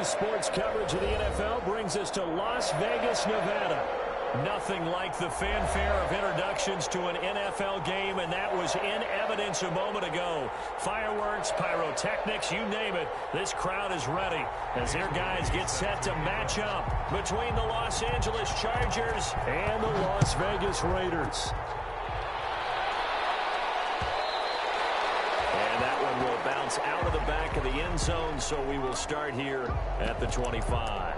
sports coverage of the NFL brings us to Las Vegas, Nevada. Nothing like the fanfare of introductions to an NFL game, and that was in evidence a moment ago. Fireworks, pyrotechnics, you name it. This crowd is ready as their guys get set to match up between the Los Angeles Chargers and the Las Vegas Raiders. And that one will bounce out of the back of the end zone, so we will start here at the 25.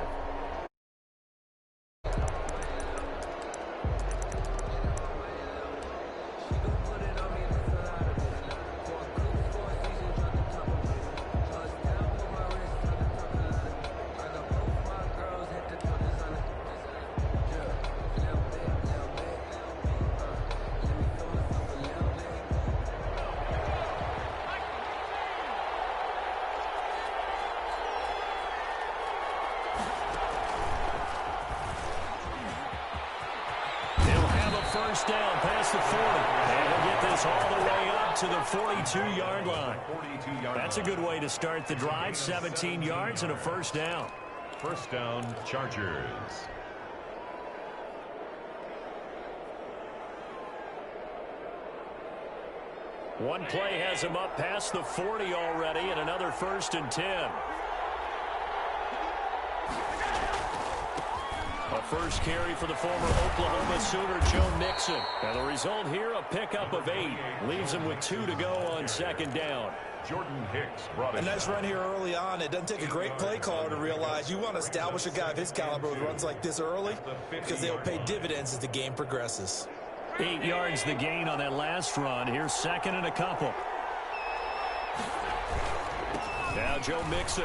First down past the 40. And they'll get this all the way up to the 42-yard line. That's a good way to start the drive. 17 yards and a first down. First down, Chargers. One play has him up past the 40 already, and another 1st and 10. A first carry for the former Oklahoma Sooner, Joe Mixon. And the result here, a pickup of 8. Leaves him with 2 to go on 2nd down. Jordan Hicks brought it. A nice run here early on. It doesn't take a great play caller to realize you want to establish a guy of his caliber with runs like this early because they'll pay dividends as the game progresses. 8 yards the gain on that last run. Here's 2nd and a couple. Now Joe Mixon.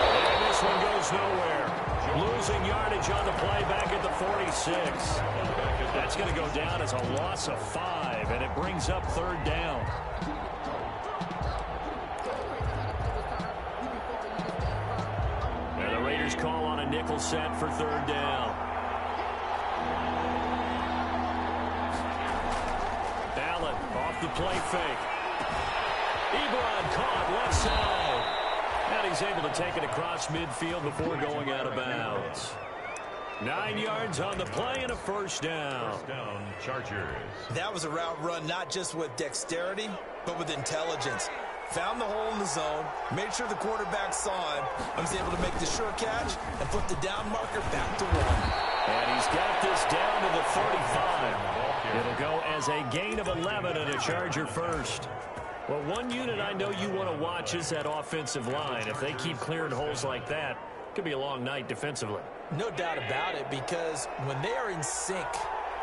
And this one goes nowhere. Losing yardage on the play back at the 46. That's going to go down as a loss of 5, and it brings up 3rd down. And the Raiders call on a nickel set for 3rd down. Allen off the play fake. Ebron caught left side. And he's able to take it across midfield before going out of bounds. 9 yards on the play and a first down. First down, Chargers. That was a route run not just with dexterity, but with intelligence. Found the hole in the zone, made sure the quarterback saw him, and was able to make the sure catch and put the down marker back to 1. And he's got this down to the 35. It'll go as a gain of 11 and a Charger first. Well, one unit I know you want to watch is that offensive line. If they keep clearing holes like that, it could be a long night defensively. No doubt about it, because when they are in sync,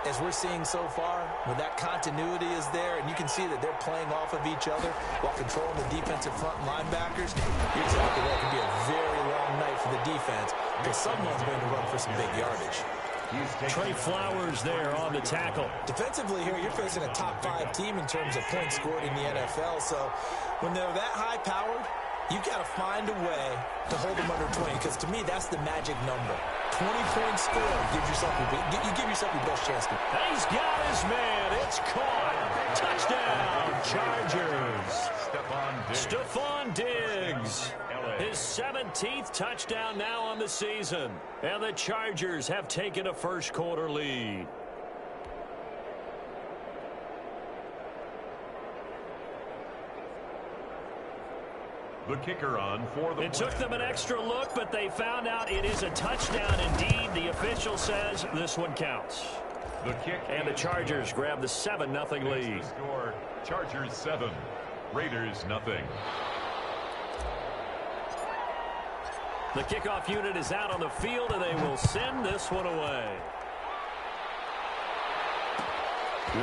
as we're seeing so far, when that continuity is there, and you can see that they're playing off of each other while controlling the defensive front linebackers, you're exactly right. It can be a very long night for the defense, because someone's going to run for some big yardage. Trey Flowers there on the tackle. Defensively here, you're facing a top-5 team in terms of points scored in the NFL. So when they're that high-powered, you've got to find a way to hold them under 20, because to me, that's the magic number. 20 points scored gives yourself you give yourself your best chance to. He's got his man. It's caught. Touchdown, Chargers. Stephon Diggs. His 17th touchdown now on the season. And the Chargers have taken a first-quarter lead. The kicker on for the It took them an extra look, but they found out it is a touchdown indeed. The official says this one counts. The kick and the Chargers grab the 7-0 lead. The score, Chargers 7, Raiders 0. The kickoff unit is out on the field, and they will send this one away.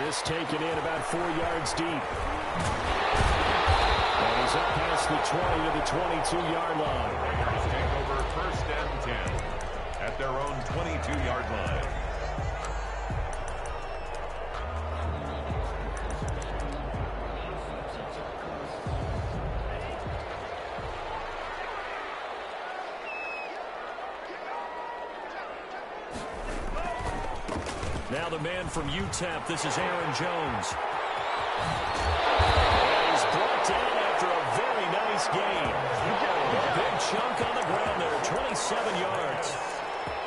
This taken in about 4 yards deep. And he's up past the 20 to the 22-yard line. Raiders take over 1st and 10 at their own 22-yard line. Now the man from UTEP, this is Aaron Jones. And he's brought down after a very nice game. A big chunk on the ground there, 27 yards.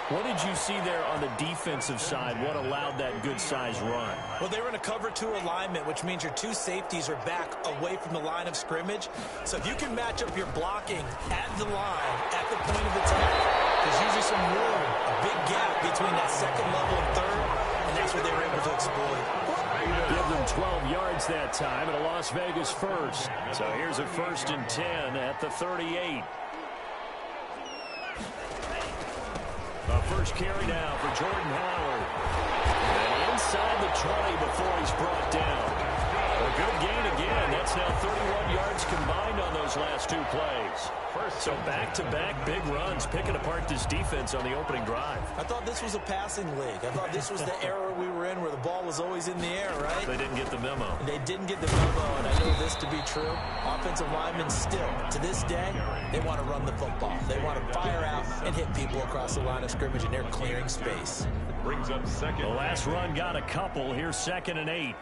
What did you see there on the defensive side? What allowed that good-sized run? Well, they were in a cover 2 alignment, which means your 2 safeties are back away from the line of scrimmage. So if you can match up your blocking at the line, at the point of attack, there's usually some room, a big gap between that second level and third, and that's what they were able to exploit. Give them 12 yards that time and a Las Vegas first. So here's a 1st and 10 at the 38. The first carry now for Jordan Howard. And inside the 20 before he's brought down. A good gain again. That's now 31 yards combined on those last 2 plays. So back-to-back big runs, picking apart this defense on the opening drive. I thought this was a passing league. I thought this was the era we were in where the ball was always in the air, right? They didn't get the memo. They didn't get the memo, and I know this to be true. Offensive linemen still, to this day, they want to run the football. They want to fire out and hit people across the line of scrimmage, and they're clearing space. Brings up second. The last run got a couple. Here's 2nd and 8.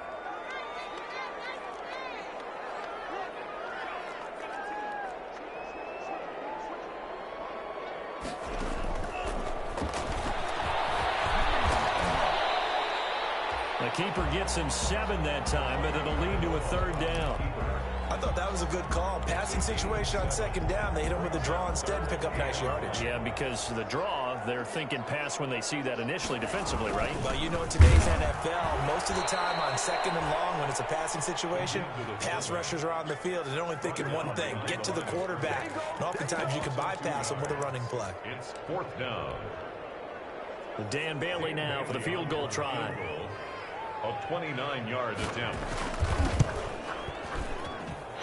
The keeper gets him 7 that time, but it'll lead to a 3rd down. I thought that was a good call. Passing situation on 2nd down. They hit him with the draw instead and pick up nice yardage. Yeah, because the draw, they're thinking pass when they see that initially defensively, right? Well, you know, in today's NFL, most of the time on 2nd and long, when it's a passing situation, pass rushers are on the field, and they're only thinking one thing, get to the quarterback. And oftentimes you can bypass them with a running play. It's 4th down. Dan Bailey now for the field goal try. A 29-yard attempt.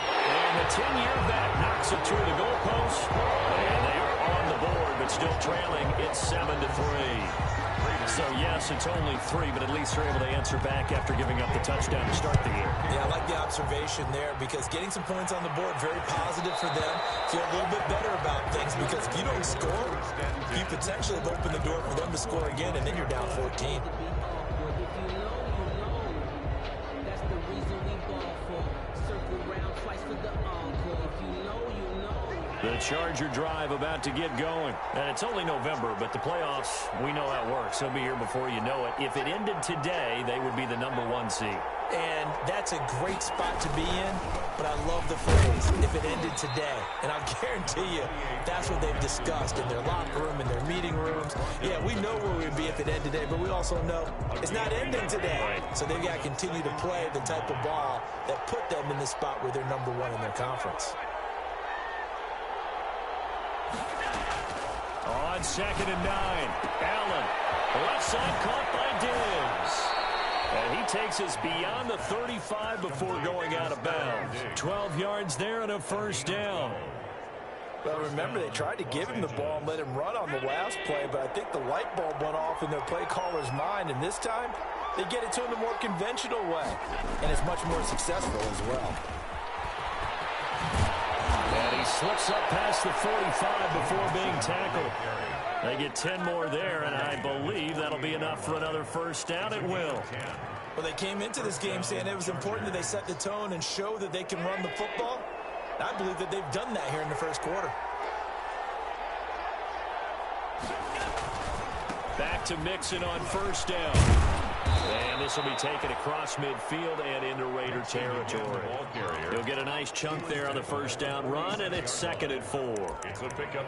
And the 10-year back knocks it through the goalpost. And they are on the board, but still trailing. It's 7-3. So, yes, it's only 3, but at least they're able to answer back after giving up the touchdown to start the year. Yeah, I like the observation there because getting some points on the board, very positive for them. Feel a little bit better about things because if you don't score, you potentially have opened the door for them to score again, and then you're down 14. The Charger drive about to get going. And it's only November, but the playoffs, we know how it works. They'll be here before you know it. If it ended today, they would be the #1 seed. And that's a great spot to be in, but I love the phrase, if it ended today. And I'll guarantee you, that's what they've discussed in their locker room, in their meeting rooms. Yeah, we know where we'd be if it ended today, but we also know it's not ending today. So they've got to continue to play the type of ball that put them in the spot where they're #1 in their conference. On 2nd and 9, Allen, left side caught by Diggs. And he takes us beyond the 35 before going out of bounds. 12 yards there and a 1st down. Well, remember, they tried to give him the ball and let him run on the last play, but I think the light bulb went off in their play caller's mind, and this time they get it to him the more conventional way, and it's much more successful as well. And he slips up past the 45 before being tackled. They get 10 more there, and I believe that'll be enough for another 1st down. It will. Well, they came into this game saying it was important that they set the tone and show that they can run the football. I believe that they've done that here in the 1st quarter. Back to Mixon on 1st down. And this will be taken across midfield and into Raider territory. He'll get a nice chunk there on the 1st down run, and it's 2nd and 4.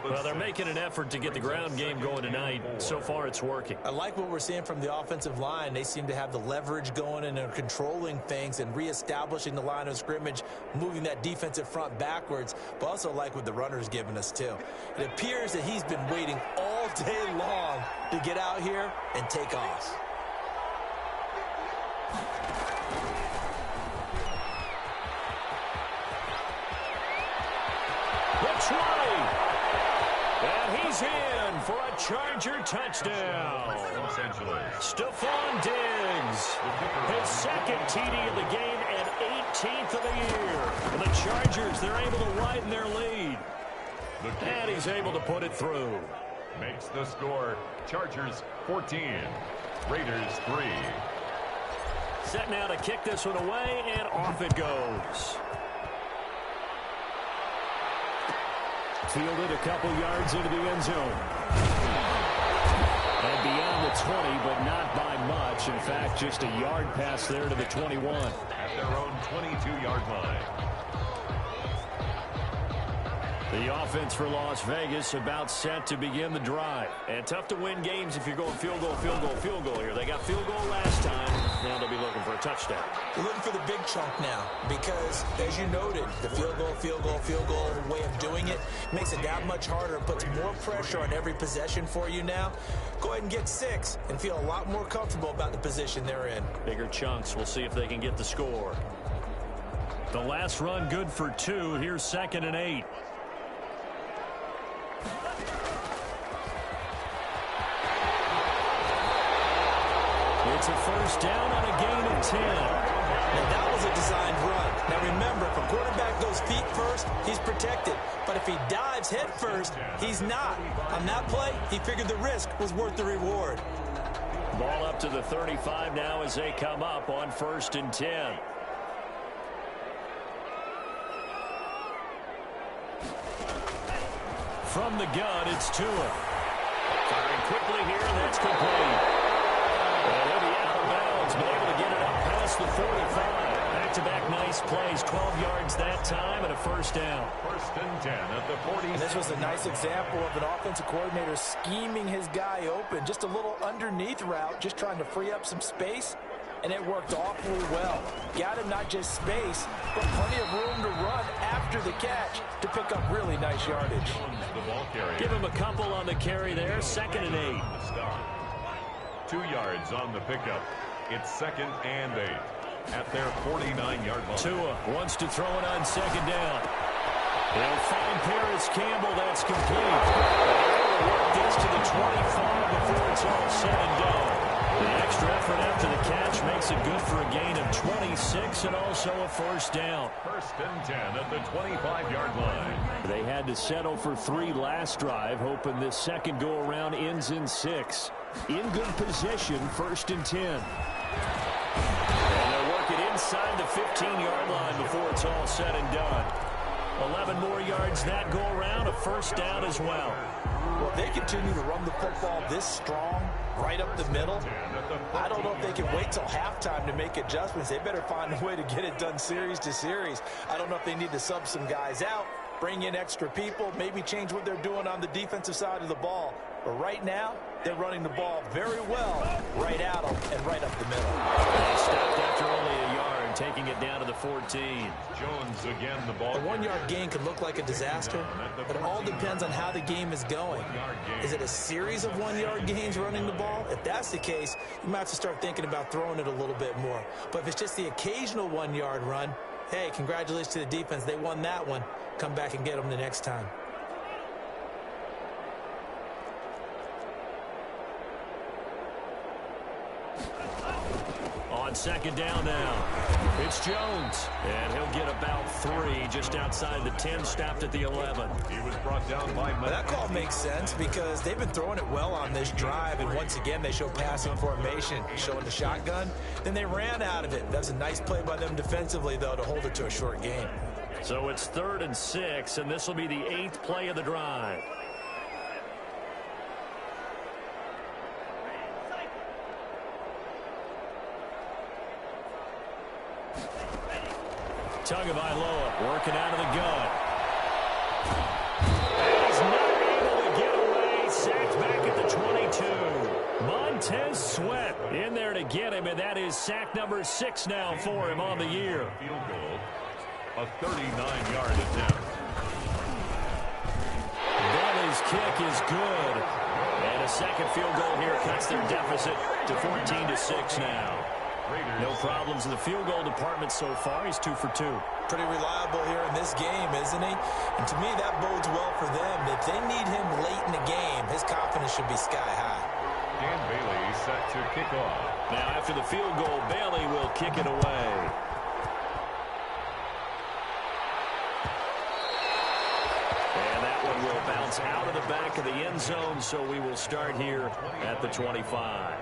Well, they're making an effort to get the ground game going tonight. So far, it's working. I like what we're seeing from the offensive line. They seem to have the leverage going and are controlling things and reestablishing the line of scrimmage, moving that defensive front backwards, but also like what the runner's giving us, too. It appears that he's been waiting all day long to get out here and take off. And he's in for a Charger touchdown. Stephon Diggs, his 2nd TD of the game and 18th of the year. And the Chargers, they're able to widen their lead. And he's able to put it through. Makes the score Chargers 14, Raiders 3. Set now to kick this one away, and off it goes. Fielded a couple yards into the end zone. And beyond the 20, but not by much. In fact, just a yard pass there to the 21. At their own 22-yard line. The offense for Las Vegas about set to begin the drive. And tough to win games if you're going field goal, field goal, field goal here. They got field goal last time. Now they'll be looking for a touchdown. They're looking for the big chunk now because, as you noted, the field goal, field goal, field goal way of doing it makes it that much harder and puts more pressure on every possession for you now. Go ahead and get 6 and feel a lot more comfortable about the position they're in. Bigger chunks. We'll see if they can get the score. The last run good for 2. Here's 2nd and 8. It's a first down on a gain of 10. Now, that was a designed run. Now, remember, if a quarterback goes feet first, he's protected. But if he dives head first, he's not. On that play, he figured the risk was worth the reward. Ball up to the 35 now as they come up on 1st and 10. From the gun, it's Tua. Firing quickly here, and that's complete. Well, they'll be out of bounds, but able to get it up past the 45. Back-to-back nice plays, 12 yards that time, and a first down. 1st and 10 at the 40. And this was a nice example of an offensive coordinator scheming his guy open. Just a little underneath route, just trying to free up some space, and it worked awfully well. Got him not just space, but plenty of room to run after the catch to pick up really nice yardage. The ball carrier. Give him a couple on the carry there, 2nd and 8. 2 yards on the pickup. It's 2nd and 8 at their 49-yard line. Tua wants to throw it on 2nd down. They'll find Paris Campbell. That's complete. They'll work this to the 25 before it's all said and done. The extra effort after the catch makes it good for a gain of 26 and also a first down. 1st and 10 at the 25-yard line. They had to settle for 3 last drive, hoping this second go-around ends in 6. In good position, 1st and 10. And they'll work it inside the 15-yard line before it's all said and done. 11 more yards that go-around, a first down as well. Well, they continue to run the football this strong, right up the middle. I don't know if they can wait till halftime to make adjustments. They better find a way to get it done series to series. I don't know if they need to sub some guys out, bring in extra people, maybe change what they're doing on the defensive side of the ball. But right now, they're running the ball very well right at them and right up the middle. They stopped after only a yard, taking it down to the 14. Jones again, the ball. A 1-yard gain could look like a disaster, but it all depends on how the game is going. Is it a series of 1-yard gains running the ball? If that's the case, you might have to start thinking about throwing it a little bit more. But if it's just the occasional 1-yard run, hey, congratulations to the defense. They won that one. Come back and get them the next time. On 2nd down now, it's Jones, and he'll get about 3 just outside the 10, stopped at the 11. He was brought down by Madden. That call makes sense because they've been throwing it well on this drive, and once again they show passing formation, showing the shotgun. Then they ran out of it. That's a nice play by them defensively, though, to hold it to a short gain. So it's 3rd and 6, and this will be the 8th play of the drive. Tagovailoa working out of the gun. And he's not able to get away. Sacked back at the 22. Montez Sweat in there to get him, and that is sack number 6 now for him on the year. Field goal, a 39-yard attempt. Bailey's kick is good. And a second field goal here cuts their deficit to 14-6 now. No problems in the field goal department so far. He's 2 for 2. Pretty reliable here in this game, isn't he? And to me, that bodes well for them. If they need him late in the game, his confidence should be sky high. Dan Bailey set to kick off. Now, after the field goal, Bailey will kick it away. And that one will bounce out of the back of the end zone, so we will start here at the 25.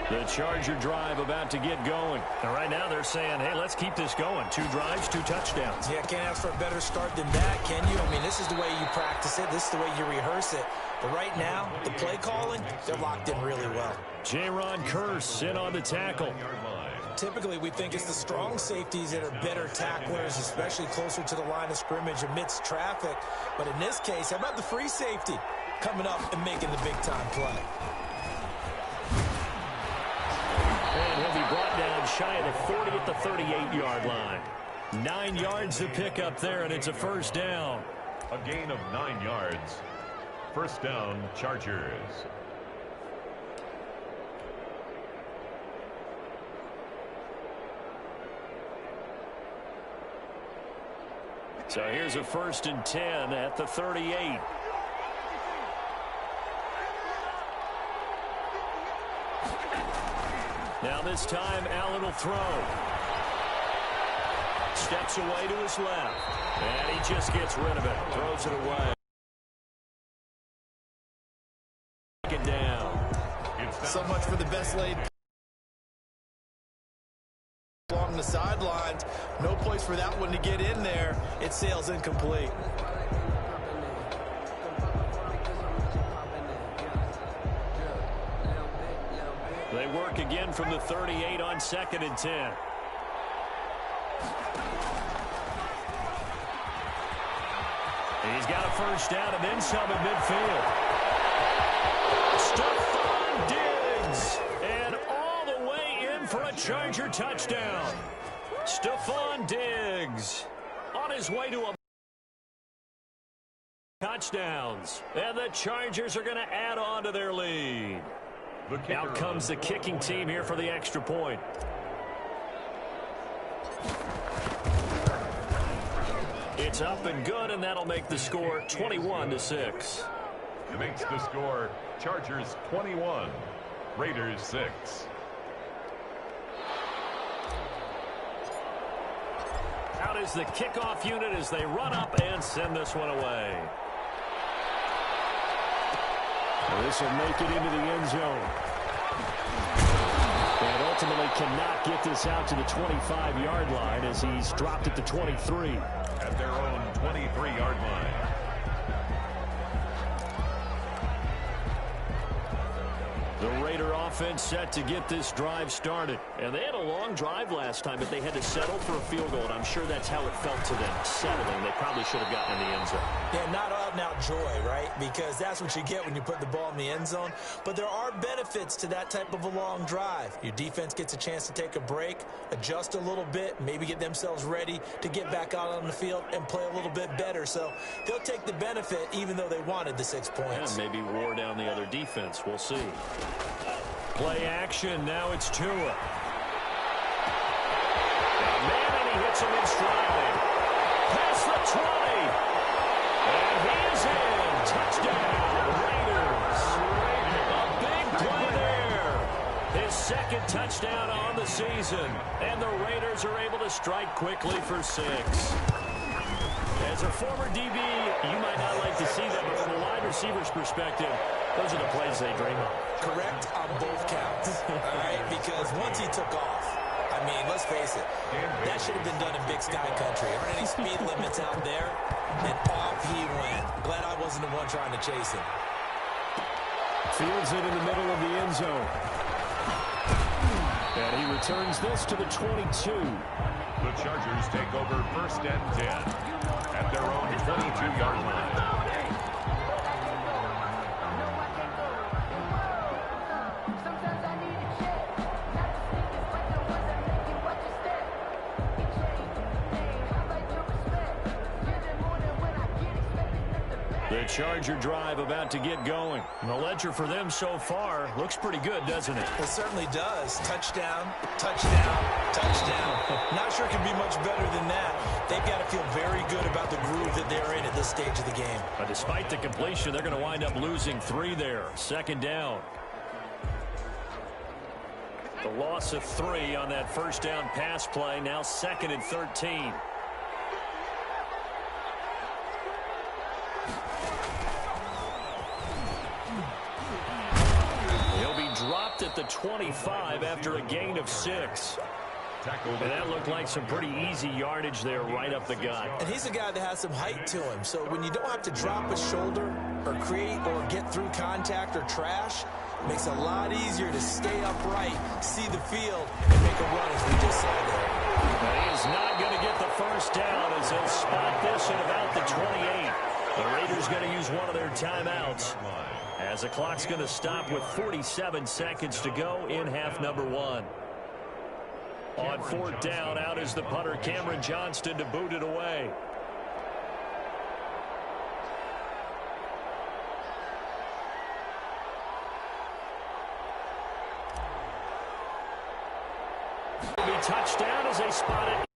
The Charger drive about to get going. And right now they're saying, hey, let's keep this going. 2 drives, 2 touchdowns. Yeah, can't ask for a better start than that, can you? I mean, this is the way you practice it. This is the way you rehearse it. But right now, the play calling, they're locked in really well. Jaron Kearse in on the tackle. Typically, we think it's the strong safeties that are better tacklers, especially closer to the line of scrimmage amidst traffic. But in this case, how about the free safety coming up and making the big-time play? And he'll be brought down shy of the 40 at the 38-yard line. 9 yards to pick up there, and it's a first down. A gain of 9 yards. First down, Chargers. So here's a 1st and 10 at the 38. Now this time, Allen will throw. Steps away to his left. And he just gets rid of it. Throws it away. Second down. So much for the best laid along the sidelines. No place for that one to get in there. It sails incomplete. They work again from the 38 on 2nd and 10. He's got a first down and then some at midfield. Stephon Diggs. And all the way in for a Charger touchdown. Stephon Diggs on his way to a touchdowns. And the Chargers are going to add on to their lead. Out comes the kicking team here for the extra point. It's up and good, and that'll make the score 21-6. It makes the score Chargers 21, Raiders 6. Out is the kickoff unit as they run up and send this one away. This will make it into the end zone. And ultimately cannot get this out to the 25-yard line as he's dropped at the 23. At their own 23-yard line. The Raider offense set to get this drive started. And they had a long drive last time, but they had to settle for a field goal, and I'm sure that's how it felt to them, settling. They probably should have gotten in the end zone. Yeah, not out-and-out joy, right? Because that's what you get when you put the ball in the end zone. But there are benefits to that type of a long drive. Your defense gets a chance to take a break, adjust a little bit, maybe get themselves ready to get back out on the field and play a little bit better. So they'll take the benefit even though they wanted the 6 points. Yeah, maybe wore down the other defense. We'll see. Play action. Now it's Tua. Man, and he hits him in stride. Past the 20. And he's in. Touchdown, Raiders. A big play there. His 2nd touchdown on the season. And the Raiders are able to strike quickly for 6. As a former DB, you might not like to see that, but from a wide receiver's perspective, those are the plays they dream of. Correct on both counts, all right? Because once he took off, I mean, let's face it, that should have been done in Big Sky Country. Aren't any speed limits out there? And off he went. Glad I wasn't the one trying to chase him. Fields it in the middle of the end zone. And he returns this to the 22. The Chargers take over 1st and 10 at their own 22-yard line. The Charger drive about to get going. And the ledger for them so far looks pretty good, doesn't it? It certainly does. Touchdown, touchdown, touchdown. Not sure it can be much better than that. They've got to feel very good about the groove that they're in at this stage of the game. But despite the completion, they're going to wind up losing 3 there. 2nd down. The loss of 3 on that 1st down pass play. Now 2nd and 13. At the at 25 after a gain of 6. And that looked like some pretty easy yardage there right up the gut. And he's a guy that has some height to him. So when you don't have to drop a shoulder or create or get through contact or trash, it makes it a lot easier to stay upright, see the field, and make a run, as we just saw there. He is not going to get the first down as they'll spot this at about the 28. The Raiders going to use one of their timeouts as the clock's going to stop with 47 seconds to go in half number 1. On 4th down, out is the punter, Cameron Johnston, to boot it away. Will be touchdown as they spot it.